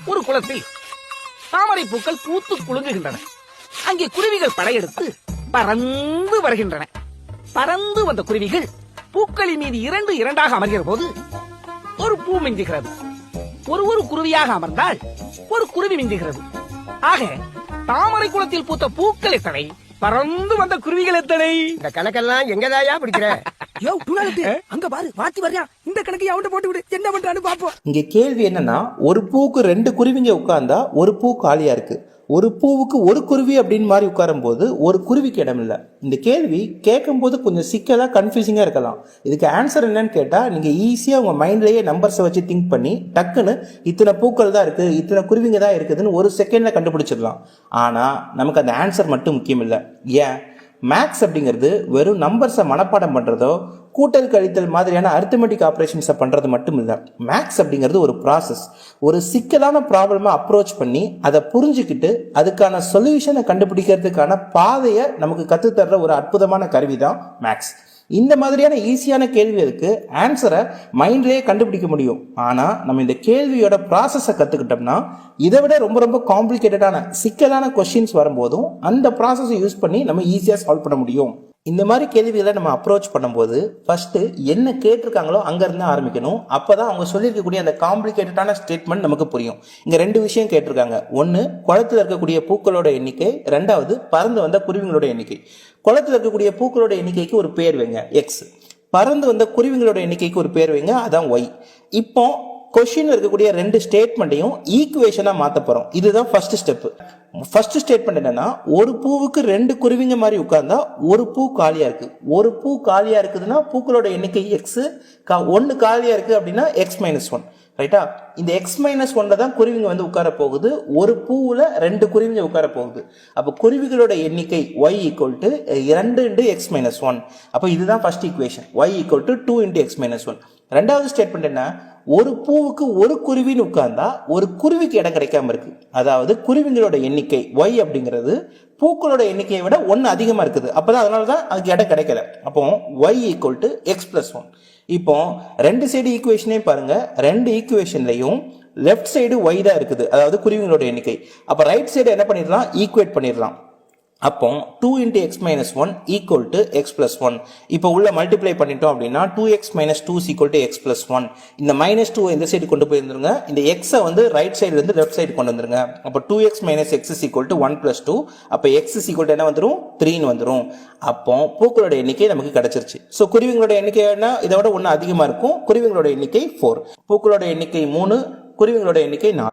ஒரு குளத்தில் தாமரை பூக்கள் பூத்து குலுங்குகின்றன. அங்கே குருவிகள் படையெடுத்து பறந்து வருகின்றன. பறந்து வந்த குருவிகள் பூக்களின் மீது இரண்டு இரண்டாக அமர்கிற போது ஒரு பூ மிஞ்சுகிறது. ஒரு குருவியாக அமர்ந்தால் ஒரு குருவி மிஞ்சுகிறது. ஆக தாமரை குளத்தில் பூத்த பூக்கள் எத்தனை, பறந்து வந்த குருவிகள் எத்தனை? இந்த கணக்கெல்லாம் எங்கதாயா பிடிக்கிற? யோ டூனாலிட்டி, அங்க பாரு வாத்தி வர்றியா, இந்த கணக்கு அவன்கிட்ட போட்டு விடு, என்ன பண்றான்னு பாப்போம். இங்க கேள்வி என்னன்னா, ஒரு பூவுக்கு ரெண்டு குருவிங்க உட்கார்ந்தா ஒரு பூ காலியா இருக்கு, ஒரு பூவுக்கு ஒரு குருவி அப்படின்னு மாதிரி உட்காரும் போது ஒரு குருவிக்கு இடம் இல்லை. இந்த கேள்வி கேட்கும் போது கொஞ்சம் சிக்கலா கன்ஃபியூசிங்கா இருக்கலாம். இதுக்கு ஆன்சர் என்னன்னு கேட்டா, நீங்க ஈஸியா உங்க மைண்ட்லயே நம்பர்ஸை வச்சு திங்க் பண்ணி டக்குன்னு இத்தனை பூக்கள் தான் இருக்கு, இத்தனை குருவிங்க தான் இருக்குதுன்னு ஒரு செகண்ட்ல கண்டுபிடிச்சிடலாம். ஆனா நமக்கு அந்த ஆன்சர் மட்டும் முக்கியம் இல்லை. ஏன்? மேக்ஸ் அப்படிங்கிறது வெறும் நம்பர்ஸை மனப்பாடம் பண்றதோ கூட்டல் கழித்தல் மாதிரியான அரித்மெட்டிக் ஆப்ரேஷன்ஸை பண்றது மட்டும் இல்லை. மேக்ஸ் அப்படிங்கிறது ஒரு ப்ராசஸ். ஒரு சிக்கலான ப்ராப்ளமை அப்ரோச் பண்ணி அதை புரிஞ்சுக்கிட்டு அதுக்கான சொல்யூஷனை கண்டுபிடிக்கிறதுக்கான பாதையை நமக்கு கற்றுத்தர்ற ஒரு அற்புதமான கருவி தான் மேக்ஸ். இந்த மாதிரியான ஈஸியான கேள்விகளுக்கு ஆன்சரை மைண்ட்லேயே கண்டுபிடிக்க முடியும். ஆனால் நம்ம இந்த கேள்வியோட ப்ராசஸை கற்றுக்கிட்டோம்னா இதை விட ரொம்ப ரொம்ப காம்ப்ளிகேட்டடான சிக்கலான கொஸ்டின்ஸ் வரும்போதும் அந்த ப்ராசஸை யூஸ் பண்ணி நம்ம ஈஸியாக சால்வ் பண்ண முடியும். இந்த மாதிரி கேள்விகளை நம்ம அப்ரோச் பண்ணும்போது ஃபர்ஸ்ட் என்ன கேட்டிருக்காங்களோ அங்கேருந்து ஆரம்பிக்கணும். அப்போ தான் அவங்க சொல்லியிருக்கக்கூடிய அந்த காம்ப்ளிகேட்டடான ஸ்டேட்மெண்ட் நமக்கு புரியும். இங்கே ரெண்டு விஷயம் கேட்டிருக்காங்க. ஒன்று, குளத்தில் இருக்கக்கூடிய பூக்களோட எண்ணிக்கை. ரெண்டாவது, பறந்து வந்த குருவிங்களோட எண்ணிக்கை. குளத்தில் இருக்கக்கூடிய பூக்களோட எண்ணிக்கைக்கு ஒரு பேர் வைங்க, எக்ஸ். பறந்து வந்த குருவிங்களோட எண்ணிக்கைக்கு ஒரு பேர் வைங்க, அதான் ஒய். இப்போ கொஸ்டின் இருக்கக்கூடிய ரெண்டு ஸ்டேட்மெண்ட்டையும் ஈக்குவேஷனா மாத்த போறோம். இதுதான் ஃபர்ஸ்ட் ஸ்டெப். ஃபர்ஸ்ட் ஸ்டேட்மெண்ட் என்னன்னா, ஒரு பூவுக்கு ரெண்டு குருவிங்க மாதிரி உட்கார்ந்தா ஒரு பூ காலியா இருக்கு. ஒரு பூ காலியா இருக்குதுன்னா பூக்களோட எண்ணிக்கை எக்ஸ். ஒன்னு காலியா இருக்கு அப்படின்னா x-1. ரைட்டா? இந்த x-1 தான் குருவிங்க வந்து உட்கார போகுது. ஒரு பூவுல ரெண்டு குருவிங்க உட்கார போகுது. அப்ப குருவிகளோட எண்ணிக்கை y = 2 × x-1. அப்ப இதுதான் ஃபர்ஸ்ட் ஈக்குவேஷன், y = 2 × x-1. ரெண்டாவது ஸ்டேட்மெண்ட் என்ன, ஒரு பூவுக்கு ஒரு குருவின்னு உட்கார்ந்தா ஒரு குருவிக்கு இடம் கிடைக்காம இருக்கு. அதாவது குருவிங்களோட எண்ணிக்கை y அப்படிங்கிறது பூக்களோட எண்ணிக்கையை விட 1 அதிகமா இருக்குது. அப்பதான் அதனாலதான் அதுக்கு இடம் கிடைக்கல. அப்போ y = x+1. இப்போ ரெண்டு சைடு ஈக்குவேஷனையும் பாருங்க. ரெண்டு ஈக்குவேஷன்லையும் லெஃப்ட் சைடு y தான் இருக்குது, அதாவது குருவிங்களோட எண்ணிக்கை. அப்ப ரைட் சைடு என்ன பண்ணிடலாம், ஈக்குவேட் பண்ணிடலாம். அப்போ 2 × x-1 = x+1. இப்போ உள்ள மல்டிப்ளை பண்ணிட்டோம் அப்படின்னா 2x - 2 = x+1. இந்த -2 இந்த சைடு கொண்டு போய் வந்துருங்க. இந்த x வந்து ரைட் சைடுல இருந்து லெஃப்ட் சைடு கொண்டு வந்துருங்க. அப்போ 2x - x = 1 + 2. அப்போ x = என்ன வந்துரும், 3 வந்துரும். அப்போ பூக்களோட எண்ணிக்கை நமக்கு கிடைச்சிருச்சு. ஸோ குருவிங்களோட எண்ணிக்கை இதை விட 1 அதிகமா இருக்கும். குருவிங்களோட எண்ணிக்கை 4. பூக்களோட எண்ணிக்கை 3, குருவிங்களோட எண்ணிக்கை 4.